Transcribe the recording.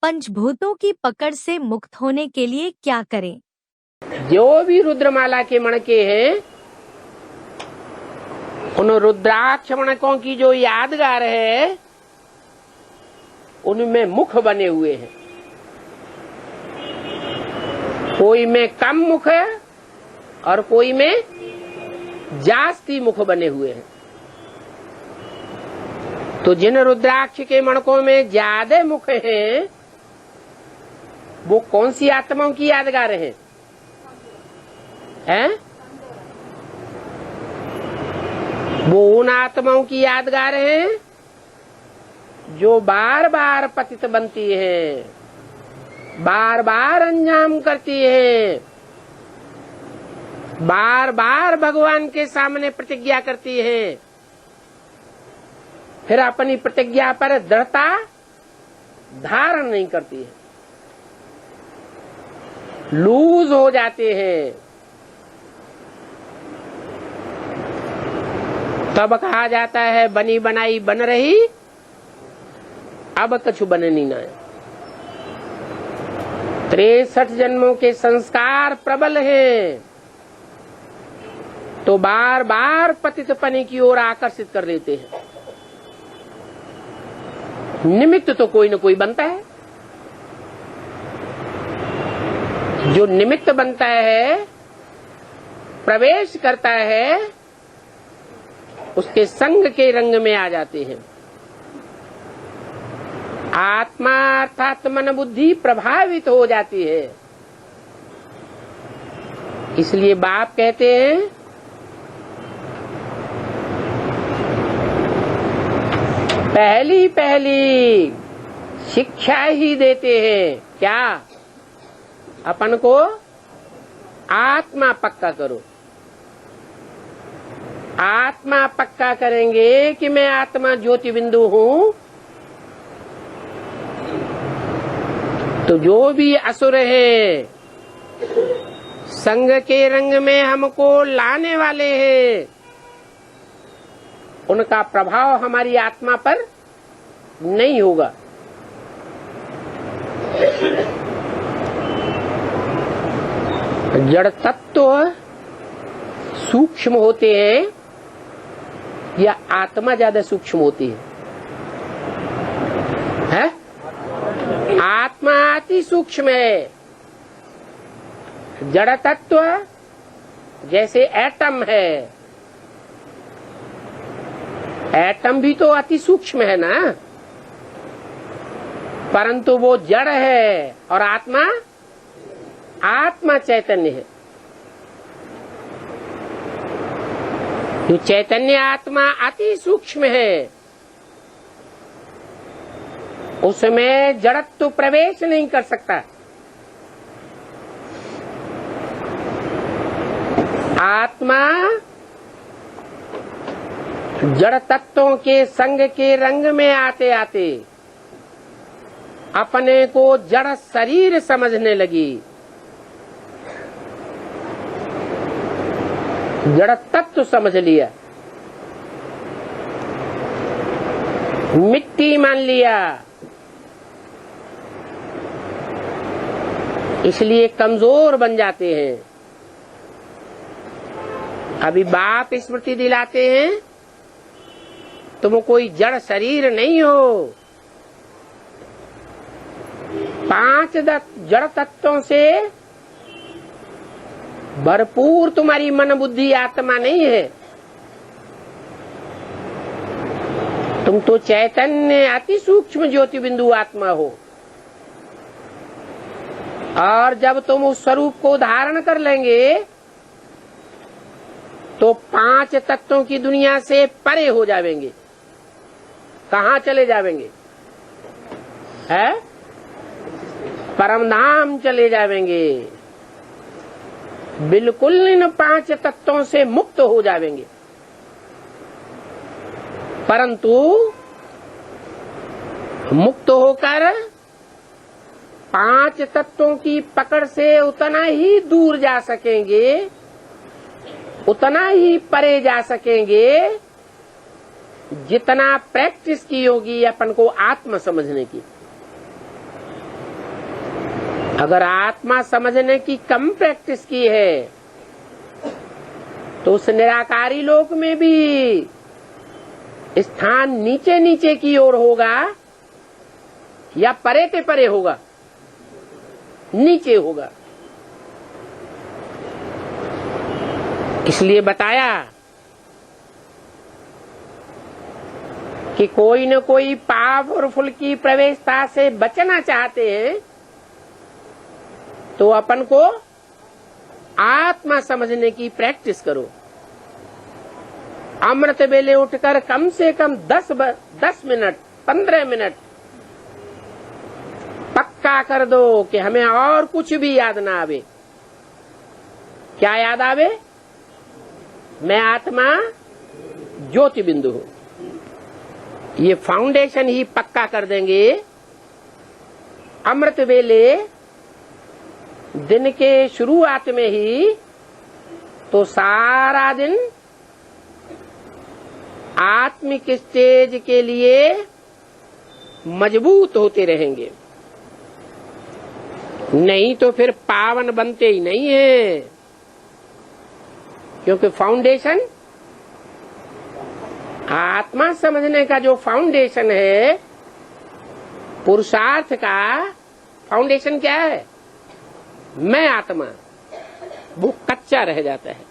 पंचभूतों की पकड़ से मुक्त होने के लिए क्या करें? जो भी रुद्रमाला के मणके हैं, उन रुद्राक्ष मणकों की जो यादगार है, उनमें मुख बने हुए हैं। कोई में कम मुख है और कोई में जास्ती मुख बने हुए हैं। तो जिन रुद्राक्ष के मणकों में ज्यादा मुख हैं, वो कौन सी आत्माओं की यादगार हैं? वो उन आत्माओं की यादगार हैं जो बार बार पतित बनती हैं, बार बार अंजाम करती हैं, बार बार भगवान के सामने प्रतिज्ञा करती हैं, फिर अपनी प्रतिज्ञा पर दृढ़ता धारण नहीं करती है, लूज हो जाते हैं। तब कहा जाता है बनी बनाई बन रही, अब कछु बननी ना। 63 जन्मों के संस्कार प्रबल हैं, तो बार बार पतितपने की ओर आकर्षित कर लेते हैं। निमित्त तो कोई न कोई बनता है। जो निमित्त बनता है, प्रवेश करता है, उसके संग के रंग में आ जाते हैं। आत्मा अर्थात मन बुद्धि प्रभावित हो जाती है। इसलिए बाप कहते हैं, पहली पहली शिक्षा ही देते हैं। क्या? अपन को आत्मा पक्का करो। आत्मा पक्का करेंगे कि मैं आत्मा ज्योति बिंदु हूँ, तो जो भी असुर है, संग के रंग में हमको लाने वाले हैं, उनका प्रभाव हमारी आत्मा पर नहीं होगा। जड़ तत्व सूक्ष्म होते हैं या आत्मा ज्यादा सूक्ष्म होती है? आत्मा अति सूक्ष्म है। जड़ तत्व जैसे एटम है, एटम भी तो अति सूक्ष्म है ना, परंतु वो जड़ है और आत्मा चैतन्य है। जो चैतन्य आत्मा अति सूक्ष्म है, उसमें जड़त्व प्रवेश नहीं कर सकता। आत्मा जड़ तत्वों के संग के रंग में आते आते अपने को जड़ शरीर समझने लगी। जड़ तत्व समझ लिया, मिट्टी मान लिया, इसलिए कमजोर बन जाते हैं। अभी बाप स्मृति दिलाते हैं, तुम कोई जड़ शरीर नहीं हो। 5 जड़ तत्वों से भरपूर तुम्हारी मन बुद्धि आत्मा नहीं है। तुम तो चैतन्य अति सूक्ष्म ज्योति बिंदु आत्मा हो। और जब तुम उस स्वरूप को धारण कर लेंगे, तो 5 तत्वों की दुनिया से परे हो जाएंगे। कहाँ चले जाएंगे? है? परमधाम चले जाएंगे। बिल्कुल इन 5 तत्वों से मुक्त हो जाएंगे। परंतु मुक्त होकर 5 तत्वों की पकड़ से उतना ही दूर जा सकेंगे, उतना ही परे जा सकेंगे, जितना प्रैक्टिस की होगी अपन को आत्म समझने की। अगर आत्मा समझने की कम प्रैक्टिस की है तो उस निराकारी लोक में भी स्थान नीचे नीचे की ओर होगा या परे ते परे होगा? नीचे होगा। इसलिए बताया कि कोई न कोई पावरफुल की प्रवेशता से बचना चाहते हैं तो अपन को आत्मा समझने की प्रैक्टिस करो। अमृत वेले उठकर कम से कम 10 मिनट 15 मिनट पक्का कर दो कि हमें और कुछ भी याद ना आवे। क्या याद आवे? मैं आत्मा ज्योति बिंदु हूं। ये फाउंडेशन ही पक्का कर देंगे। अमृत वेले दिन के शुरुआत में ही तो सारा दिन आत्मिक स्टेज के लिए मजबूत होते रहेंगे, नहीं तो फिर पावन बनते ही नहीं है। क्योंकि फाउंडेशन, आत्मा समझने का जो फाउंडेशन है, पुरुषार्थ का फाउंडेशन क्या है? मैं आत्मा, वो कच्चा रह जाता है।